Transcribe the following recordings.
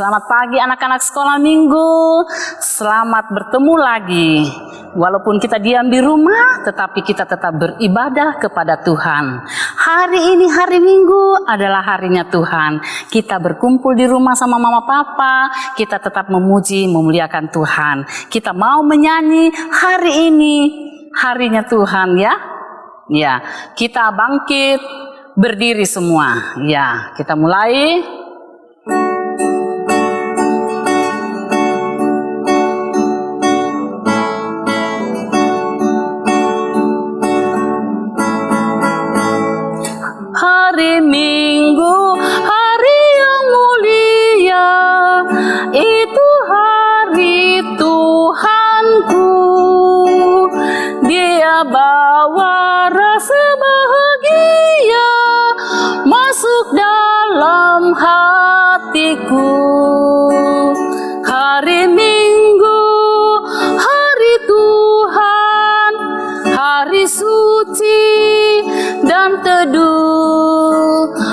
Selamat pagi anak-anak sekolah minggu. Selamat bertemu lagi. Walaupun kita diam di rumah, tetapi kita tetap beribadah kepada Tuhan. Hari ini hari Minggu adalah harinya Tuhan. Kita berkumpul di rumah sama mama papa. Kita tetap memuji, memuliakan Tuhan. Kita mau menyanyi hari ini harinya Tuhan ya. Ya, kita bangkit berdiri semua. Ya, kita mulai. Hari Minggu, hari yang mulia, itu hari Tuhanku. Dia bawa rasa bahagia masuk dalam hatiku. Hari Minggu, hari Tuhan, hari suci dan teduh.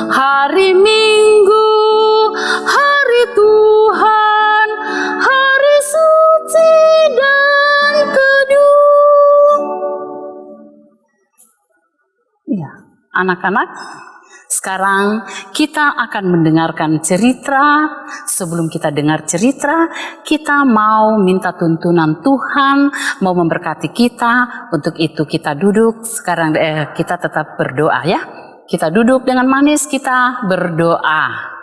Hari Minggu, hari Tuhan, hari suci dan teduh. Ya, anak-anak, sekarang kita akan mendengarkan cerita. Sebelum kita dengar cerita, kita mau minta tuntunan Tuhan, mau memberkati kita. Untuk itu kita duduk. Sekarang kita tetap berdoa ya. Kita duduk dengan manis, kita berdoa.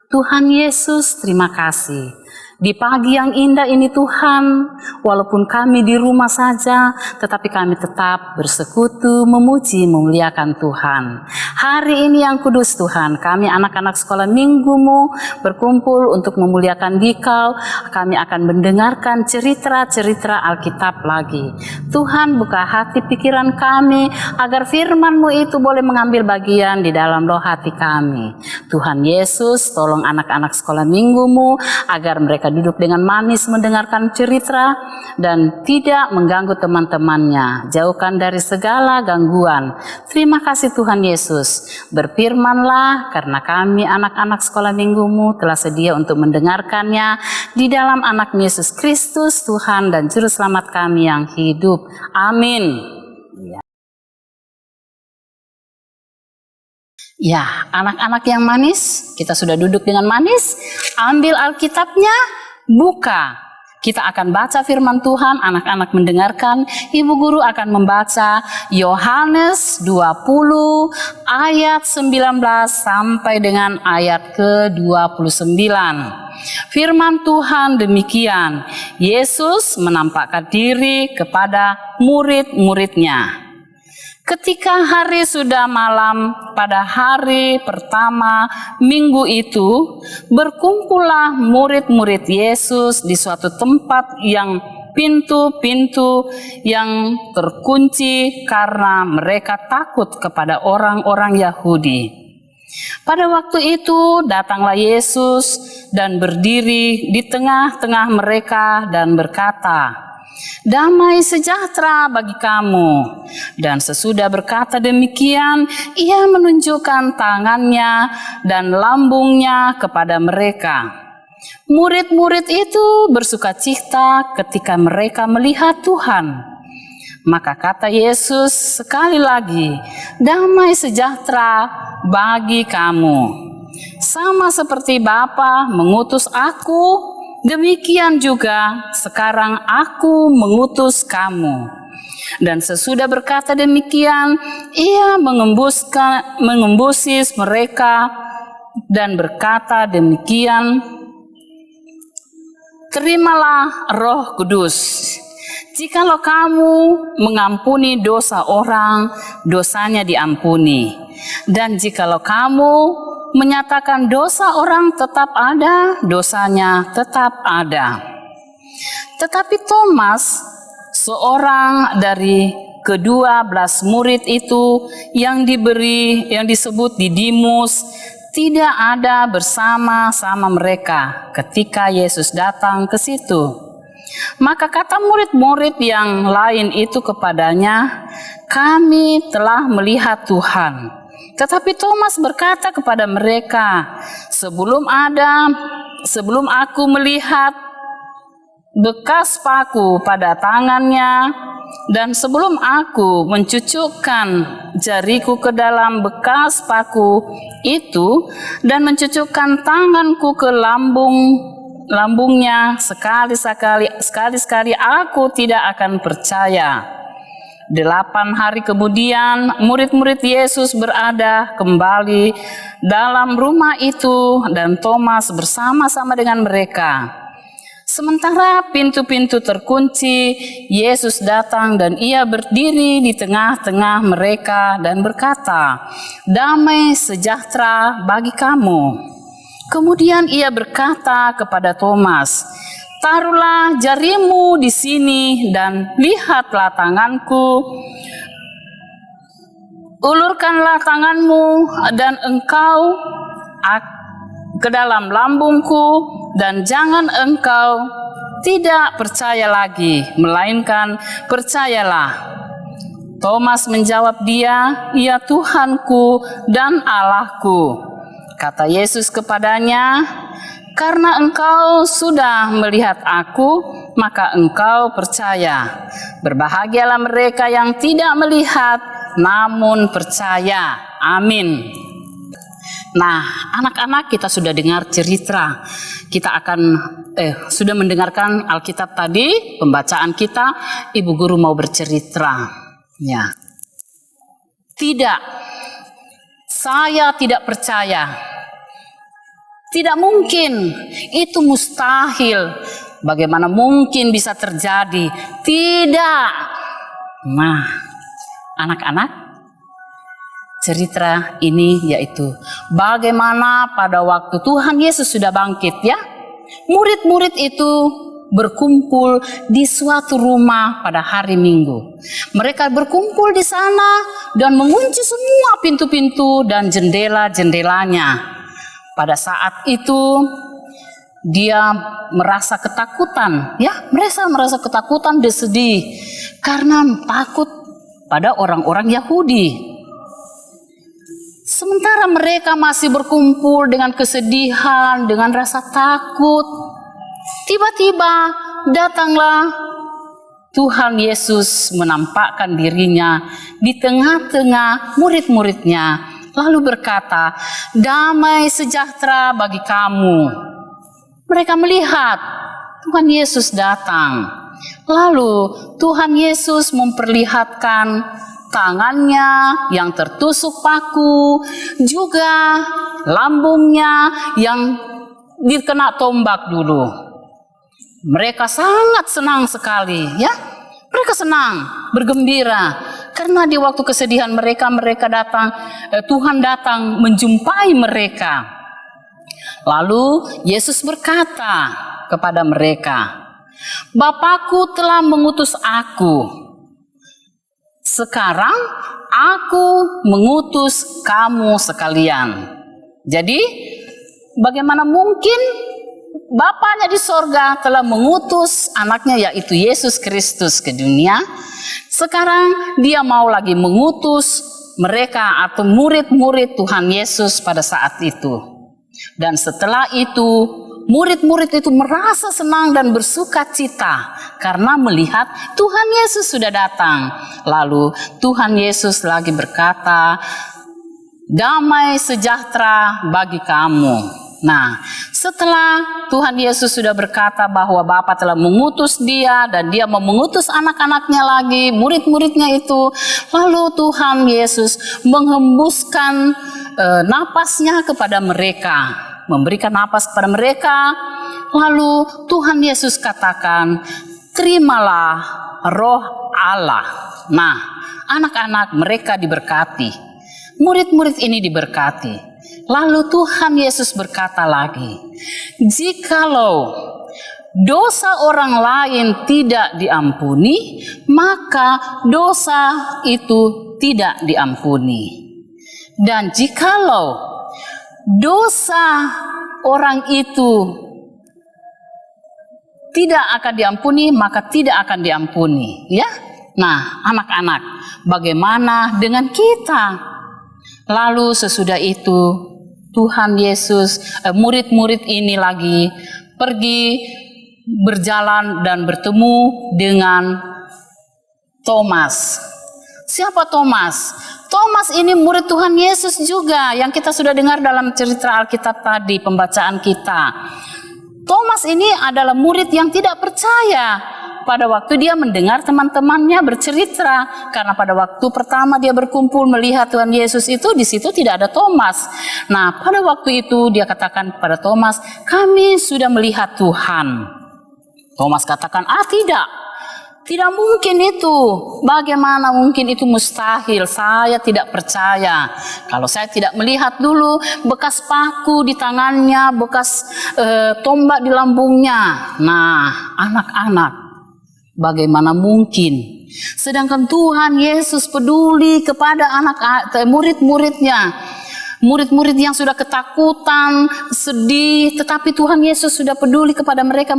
Tuhan Yesus, terima kasih. Di pagi yang indah ini Tuhan, walaupun kami di rumah saja, tetapi kami tetap bersekutu, memuji, memuliakan Tuhan. Hari ini yang kudus Tuhan, kami anak-anak sekolah minggumu berkumpul untuk memuliakan Dikau. Kami akan mendengarkan cerita-cerita Alkitab lagi. Tuhan, buka hati pikiran kami, agar firman-Mu itu boleh mengambil bagian di dalam roh hati kami. Tuhan Yesus, tolong anak-anak sekolah minggumu, agar mereka duduk dengan manis mendengarkan cerita dan tidak mengganggu teman-temannya. Jauhkan dari segala gangguan. Terima kasih Tuhan Yesus. Berfirmanlah, karena kami anak-anak sekolah minggumu telah sedia untuk mendengarkannya di dalam anak Yesus Kristus, Tuhan dan Juru Selamat kami yang hidup. Amin. Ya, anak-anak yang manis, kita sudah duduk dengan manis. Ambil Alkitabnya, buka. Kita akan baca firman Tuhan, anak-anak mendengarkan. Ibu guru akan membaca Yohanes 20 ayat 19 sampai dengan ayat ke-29. Firman Tuhan demikian, Yesus menampakkan diri kepada murid-muridnya. Ketika hari sudah malam pada hari pertama minggu itu, berkumpullah murid-murid Yesus di suatu tempat yang pintu-pintu yang terkunci karena mereka takut kepada orang-orang Yahudi. Pada waktu itu datanglah Yesus dan berdiri di tengah-tengah mereka dan berkata, "Damai sejahtera bagi kamu." Dan sesudah berkata demikian, ia menunjukkan tangannya dan lambungnya kepada mereka. Murid-murid itu bersukacita ketika mereka melihat Tuhan. Maka kata Yesus sekali lagi, "Damai sejahtera bagi kamu. Sama seperti Bapa mengutus aku, demikian juga sekarang aku mengutus kamu." Dan sesudah berkata demikian, ia mengembusis mereka dan berkata demikian, "Terimalah Roh Kudus. Jikalau kamu mengampuni dosa orang, dosanya diampuni. Dan jikalau kamu menyatakan dosa orang tetap ada, dosanya tetap ada." Tetapi Thomas, seorang dari ke-12 murid itu yang disebut Didimus, tidak ada bersama-sama mereka ketika Yesus datang ke situ. Maka kata murid-murid yang lain itu kepadanya, "Kami telah melihat Tuhan." Tetapi Thomas berkata kepada mereka, sebelum aku melihat bekas paku pada tangannya, dan sebelum aku mencucukkan jariku ke dalam bekas paku itu dan mencucukkan tanganku ke lambungnya, sekali-sekali aku tidak akan percaya. 8 hari kemudian murid-murid Yesus berada kembali dalam rumah itu dan Thomas bersama-sama dengan mereka. Sementara pintu-pintu terkunci, Yesus datang dan ia berdiri di tengah-tengah mereka dan berkata, "Damai sejahtera bagi kamu." Kemudian ia berkata kepada Thomas, "Taruhlah jarimu di sini dan lihatlah tanganku. Ulurkanlah tanganmu dan engkau ke dalam lambungku, dan jangan engkau tidak percaya lagi, melainkan percayalah." Thomas menjawab dia, "Ya Tuhanku dan Allahku." Kata Yesus kepadanya, "Karena engkau sudah melihat aku, maka engkau percaya. Berbahagialah mereka yang tidak melihat, namun percaya." Amin. Nah, anak-anak, kita sudah dengar cerita. Kita akan sudah mendengarkan Alkitab tadi, pembacaan kita. Ibu guru mau bercerita. Ya. Tidak. Saya tidak percaya. Tidak mungkin. Itu mustahil. Bagaimana mungkin bisa terjadi? Tidak. Nah, anak-anak, cerita ini yaitu bagaimana pada waktu Tuhan Yesus sudah bangkit, ya. Murid-murid itu berkumpul di suatu rumah pada hari Minggu. Mereka berkumpul di sana dan mengunci semua pintu-pintu dan jendela-jendelanya. Pada saat itu dia merasa ketakutan, ya. Merasa ketakutan dan sedih karena takut pada orang-orang Yahudi. Sementara mereka masih berkumpul dengan kesedihan, dengan rasa takut, tiba-tiba datanglah Tuhan Yesus menampakkan dirinya di tengah-tengah murid-muridnya, lalu berkata, "Damai sejahtera bagi kamu." Mereka melihat Tuhan Yesus datang. Lalu Tuhan Yesus memperlihatkan tangannya yang tertusuk paku, juga lambungnya yang dikena tombak dulu. Mereka sangat senang sekali, ya. Mereka senang, bergembira, karena di waktu kesedihan mereka datang, Tuhan datang menjumpai mereka. Lalu Yesus berkata kepada mereka, "Bapakku telah mengutus aku. Sekarang aku mengutus kamu sekalian." Jadi bagaimana mungkin Bapaknya di sorga telah mengutus anaknya yaitu Yesus Kristus ke dunia. Sekarang dia mau lagi mengutus mereka atau murid-murid Tuhan Yesus pada saat itu. Dan setelah itu murid-murid itu merasa senang dan bersuka cita karena melihat Tuhan Yesus sudah datang. Lalu Tuhan Yesus lagi berkata, "Damai sejahtera bagi kamu." Nah, setelah Tuhan Yesus sudah berkata bahwa Bapa telah mengutus dia dan dia mau mengutus anak-anaknya lagi, murid-muridnya itu, lalu Tuhan Yesus menghembuskan napasnya kepada mereka, memberikan napas kepada mereka. Lalu Tuhan Yesus katakan, "Terimalah Roh Allah." Nah, anak-anak mereka diberkati, murid-murid ini diberkati. Lalu Tuhan Yesus berkata lagi, "Jikalau dosa orang lain tidak diampuni, maka dosa itu tidak diampuni. Dan jikalau dosa orang itu tidak akan diampuni, maka tidak akan diampuni." Ya. Nah, anak-anak, bagaimana dengan kita? Lalu sesudah itu Tuhan Yesus, murid-murid ini lagi pergi berjalan dan bertemu dengan Thomas. Siapa Thomas? Thomas ini murid Tuhan Yesus juga yang kita sudah dengar dalam cerita Alkitab tadi, pembacaan kita. Thomas ini adalah murid yang tidak percaya pada waktu dia mendengar teman-temannya bercerita, karena pada waktu pertama dia berkumpul melihat Tuhan Yesus itu, di situ tidak ada Thomas. Nah, pada waktu itu dia katakan pada Thomas, kami sudah melihat Tuhan. Thomas katakan, tidak mungkin itu. Bagaimana mungkin itu? Mustahil, saya tidak percaya. Kalau saya tidak melihat dulu bekas paku di tangannya, bekas tombak di lambungnya. Nah, anak-anak, bagaimana mungkin? Sedangkan Tuhan Yesus peduli kepada murid-muridnya. Murid-murid yang sudah ketakutan, sedih, tetapi Tuhan Yesus sudah peduli kepada mereka.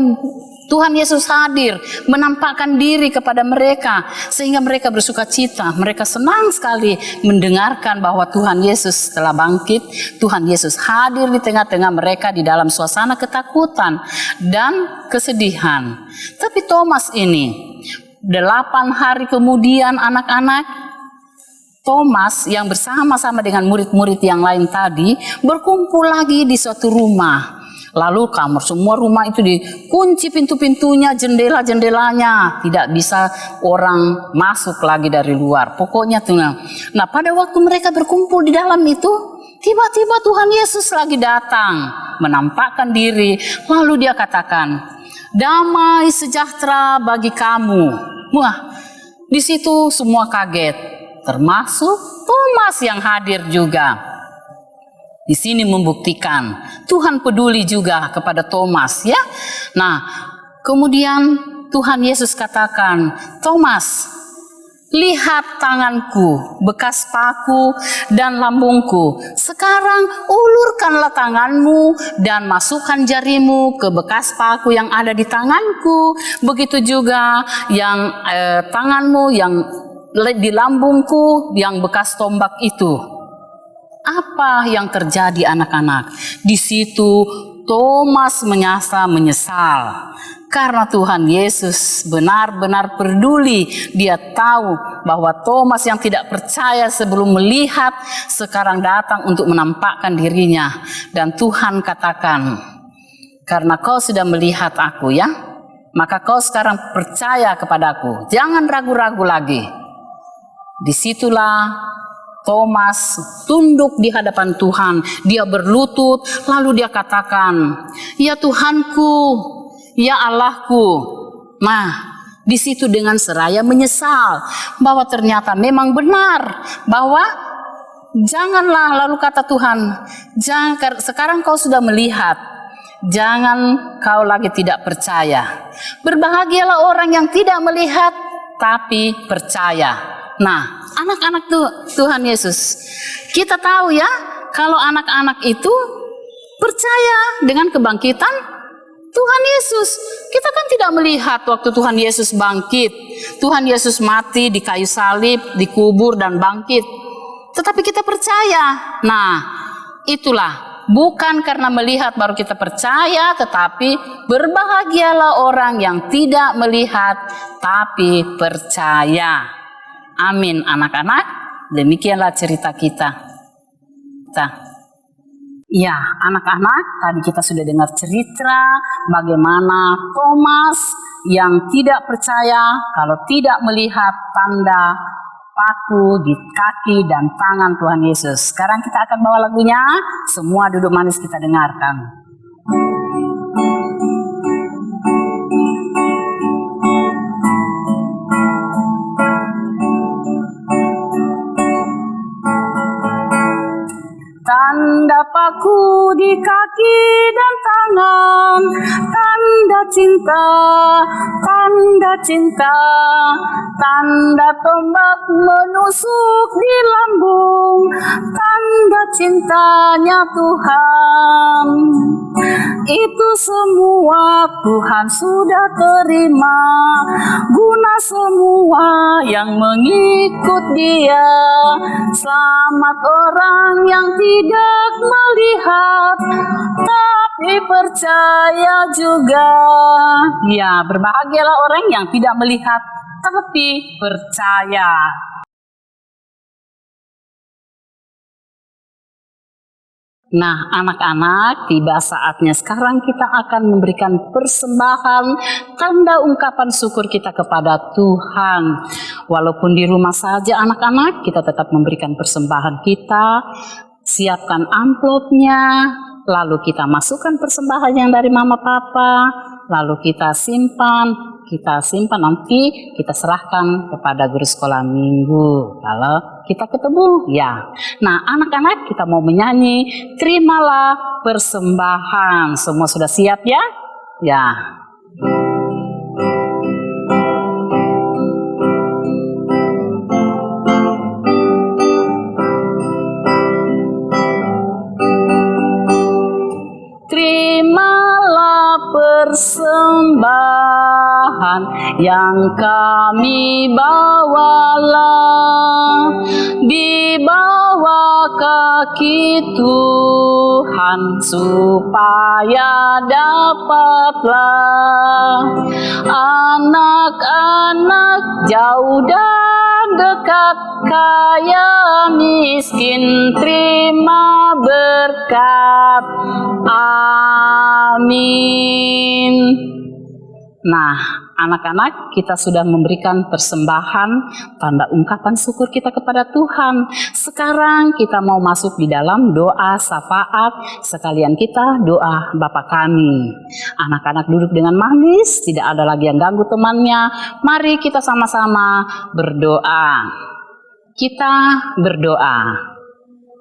Tuhan Yesus hadir, menampakkan diri kepada mereka, sehingga mereka bersuka cita. Mereka senang sekali mendengarkan bahwa Tuhan Yesus telah bangkit. Tuhan Yesus hadir di tengah-tengah mereka di dalam suasana ketakutan dan kesedihan. Tapi Thomas ini, 8 hari kemudian anak-anak, Thomas yang bersama-sama dengan murid-murid yang lain tadi berkumpul lagi di suatu rumah. Lalu semua rumah itu dikunci pintu-pintunya, jendela-jendelanya, tidak bisa orang masuk lagi dari luar. Pokoknya tuh. Nah, pada waktu mereka berkumpul di dalam itu, tiba-tiba Tuhan Yesus lagi datang, menampakkan diri. Lalu dia katakan, damai sejahtera bagi kamu. Wah, di situ semua kaget. Termasuk Thomas yang hadir juga. Di sini membuktikan Tuhan peduli juga kepada Thomas, ya. Nah, kemudian Tuhan Yesus katakan, Thomas, lihat tanganku, bekas paku dan lambungku. Sekarang ulurkanlah tanganmu dan masukkan jarimu ke bekas paku yang ada di tanganku. Begitu juga yang tanganmu yang di lambungku yang bekas tombak itu. Apa yang terjadi anak-anak? Di situ Thomas menyesal. Karena Tuhan Yesus benar-benar peduli. Dia tahu bahwa Thomas yang tidak percaya sebelum melihat, sekarang datang untuk menampakkan dirinya. Dan Tuhan katakan, karena kau sudah melihat aku, ya, maka kau sekarang percaya kepadaku. Jangan ragu-ragu lagi. Disitulah Thomas tunduk di hadapan Tuhan. Dia berlutut, lalu dia katakan, ya Tuhanku, ya Allahku. Nah, di situ dengan seraya menyesal bahwa ternyata memang benar bahwa janganlah, lalu kata Tuhan, sekarang kau sudah melihat, jangan kau lagi tidak percaya. Berbahagialah orang yang tidak melihat tapi percaya. Nah, anak-anak Tuhan Yesus, kita tahu ya, kalau anak-anak itu percaya dengan kebangkitan Tuhan Yesus. Kita kan tidak melihat waktu Tuhan Yesus bangkit, Tuhan Yesus mati di kayu salib, dikubur dan bangkit. Tetapi kita percaya. Nah, itulah, bukan karena melihat baru kita percaya, tetapi berbahagialah orang yang tidak melihat tapi percaya. Amin, anak-anak. Demikianlah cerita kita. Ya, anak-anak, tadi kita sudah dengar cerita bagaimana Thomas yang tidak percaya kalau tidak melihat tanda paku di kaki dan tangan Tuhan Yesus. Sekarang kita akan bawa lagunya. Semua duduk manis, kita dengarkan. Tanda paku di kaki dan tangan, tanda cinta, tanda cinta, tanda tombak menusuk di lambung, tanda cintanya Tuhan. Itu semua Tuhan sudah terima, guna semua yang mengikut Dia. Selamat orang yang tidak melihat, tapi percaya juga. Ya, berbahagialah orang yang tidak melihat, tapi percaya. Nah, anak-anak, tiba saatnya sekarang kita akan memberikan persembahan tanda ungkapan syukur kita kepada Tuhan. Walaupun di rumah saja anak-anak, kita tetap memberikan persembahan kita. Siapkan amplopnya, lalu kita masukkan persembahan yang dari mama papa, lalu kita simpan nanti kita serahkan kepada guru sekolah minggu. Kalau kita ketemu, ya. Nah, anak-anak, kita mau menyanyi Terimalah Persembahan. Semua sudah siap ya? Ya. Terimalah persembahan yang kami bawalah di bawah kaki Tuhan, supaya dapatlah anak-anak jauh dan dekat, kaya miskin terima berkat. Amin. Nah, anak-anak, kita sudah memberikan persembahan tanda ungkapan syukur kita kepada Tuhan. Sekarang kita mau masuk di dalam doa syafaat, sekalian kita doa Bapa kami. Anak-anak duduk dengan manis, tidak ada lagi yang ganggu temannya. Mari kita sama-sama berdoa. Kita berdoa.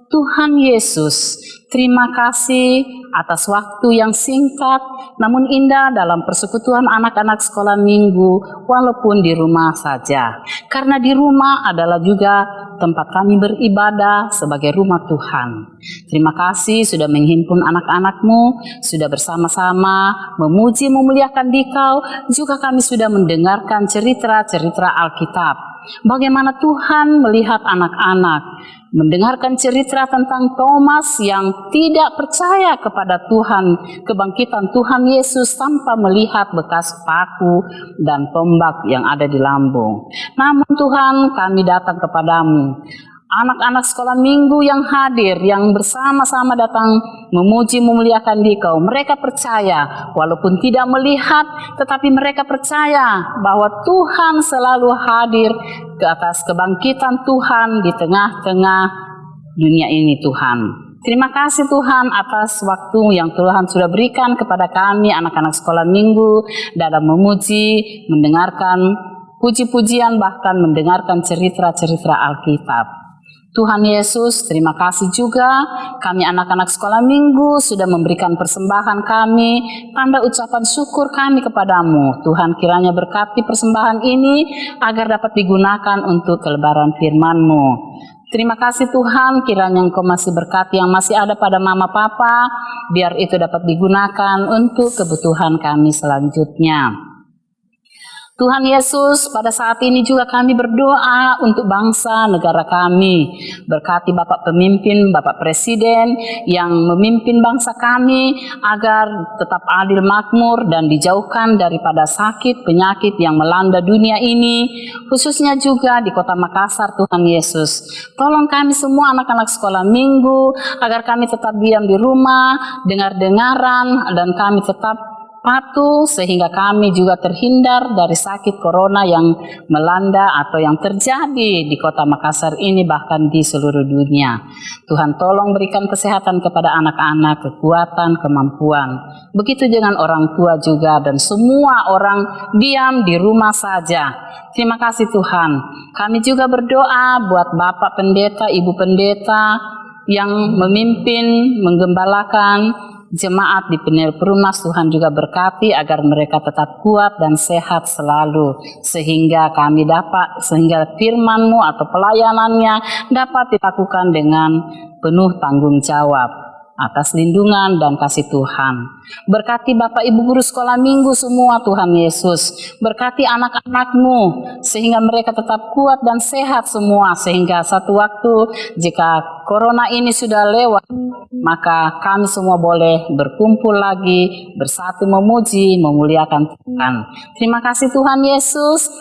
Tuhan Yesus, terima kasih atas waktu yang singkat namun indah dalam persekutuan anak-anak sekolah minggu, walaupun di rumah saja. Karena di rumah adalah juga tempat kami beribadah sebagai rumah Tuhan. Terima kasih sudah menghimpun anak-anak-Mu, sudah bersama-sama memuji memuliakan Dikau, juga kami sudah mendengarkan cerita-cerita Alkitab. Bagaimana Tuhan melihat anak-anak, mendengarkan cerita tentang Thomas yang tidak percaya kepada Tuhan, kebangkitan Tuhan Yesus tanpa melihat bekas paku dan tombak yang ada di lambung. Namun Tuhan, kami datang kepadamu, anak-anak sekolah minggu yang hadir, yang bersama-sama datang memuji memuliakan Dikau. Mereka percaya, walaupun tidak melihat, tetapi mereka percaya bahwa Tuhan selalu hadir ke atas kebangkitan Tuhan di tengah-tengah dunia ini Tuhan. Terima kasih Tuhan atas waktu yang Tuhan sudah berikan kepada kami anak-anak sekolah minggu dalam memuji, mendengarkan puji-pujian, bahkan mendengarkan cerita-cerita Alkitab. Tuhan Yesus, terima kasih juga kami anak-anak sekolah minggu sudah memberikan persembahan kami, tanda ucapan syukur kami kepadamu. Tuhan kiranya berkati persembahan ini agar dapat digunakan untuk kelebaran firman-Mu. Terima kasih Tuhan, kiranya Engkau masih berkati yang masih ada pada mama papa, biar itu dapat digunakan untuk kebutuhan kami selanjutnya. Tuhan Yesus, pada saat ini juga kami berdoa untuk bangsa negara kami. Berkati Bapak pemimpin, Bapak Presiden yang memimpin bangsa kami agar tetap adil makmur dan dijauhkan daripada sakit penyakit yang melanda dunia ini, khususnya juga di Kota Makassar. Tuhan Yesus, tolong kami semua anak-anak sekolah minggu agar kami tetap diam di rumah, dengar-dengaran, dan kami tetap patuh sehingga kami juga terhindar dari sakit corona yang melanda atau yang terjadi di Kota Makassar ini, bahkan di seluruh dunia. Tuhan tolong berikan kesehatan kepada anak-anak, kekuatan, kemampuan. Begitu dengan orang tua juga, dan semua orang diam di rumah saja. Terima kasih Tuhan. Kami juga berdoa buat Bapak Pendeta, Ibu Pendeta yang memimpin, menggembalakan jemaat di Perumnas, Tuhan juga berkati agar mereka tetap kuat dan sehat selalu, sehingga firman-Mu atau pelayanannya dapat dilakukan dengan penuh tanggung jawab atas lindungan dan kasih Tuhan. Berkati Bapak Ibu guru sekolah minggu semua Tuhan Yesus. Berkati anak-anak-Mu sehingga mereka tetap kuat dan sehat semua, sehingga satu waktu jika corona ini sudah lewat, maka kami semua boleh berkumpul lagi, bersatu memuji, memuliakan Tuhan. Terima kasih Tuhan Yesus.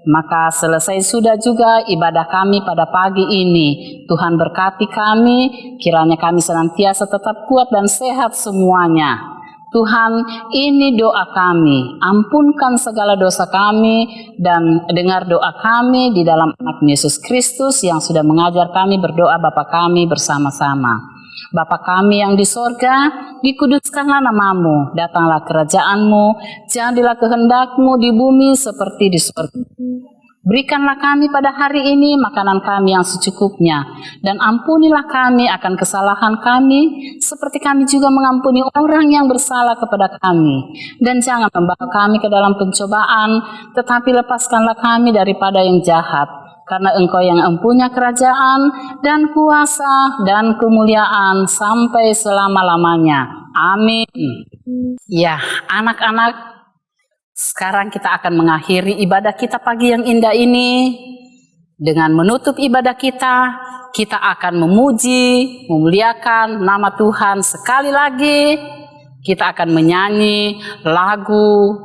Maka selesai sudah juga ibadah kami pada pagi ini. Tuhan berkati kami, kiranya kami senantiasa tetap kuat dan sehat semuanya. Tuhan, ini doa kami, ampunkan segala dosa kami dan dengar doa kami di dalam anak Yesus Kristus yang sudah mengajar kami berdoa Bapa kami bersama-sama. Bapa kami yang di sorga, dikuduskanlah namamu, datanglah kerajaanmu, jadilah kehendak-Mu di bumi seperti di sorga. Berikanlah kami pada hari ini makanan kami yang secukupnya, dan ampunilah kami akan kesalahan kami, seperti kami juga mengampuni orang yang bersalah kepada kami. Dan jangan membawa kami ke dalam pencobaan, tetapi lepaskanlah kami daripada yang jahat. Karena Engkau yang mempunyai kerajaan dan kuasa dan kemuliaan sampai selama-lamanya. Amin. Ya, anak-anak, sekarang kita akan mengakhiri ibadah kita pagi yang indah ini. Dengan menutup ibadah kita akan memuji, memuliakan nama Tuhan sekali lagi. Kita akan menyanyi lagu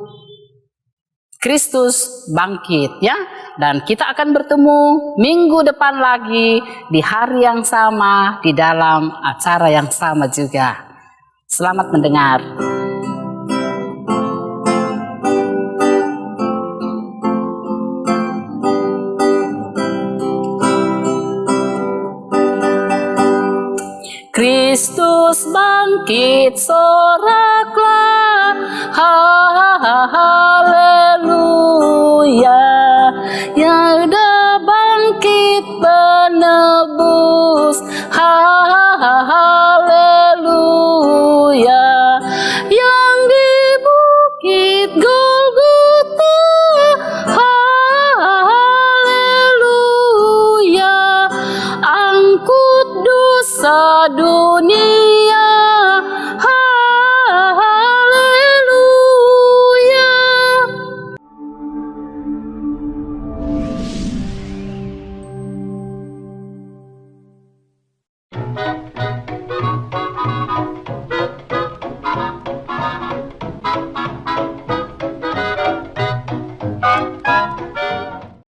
Kristus Bangkit, ya. Dan kita akan bertemu minggu depan lagi di hari yang sama, di dalam acara yang sama juga. Selamat mendengar. Kristus bangkit, soraklah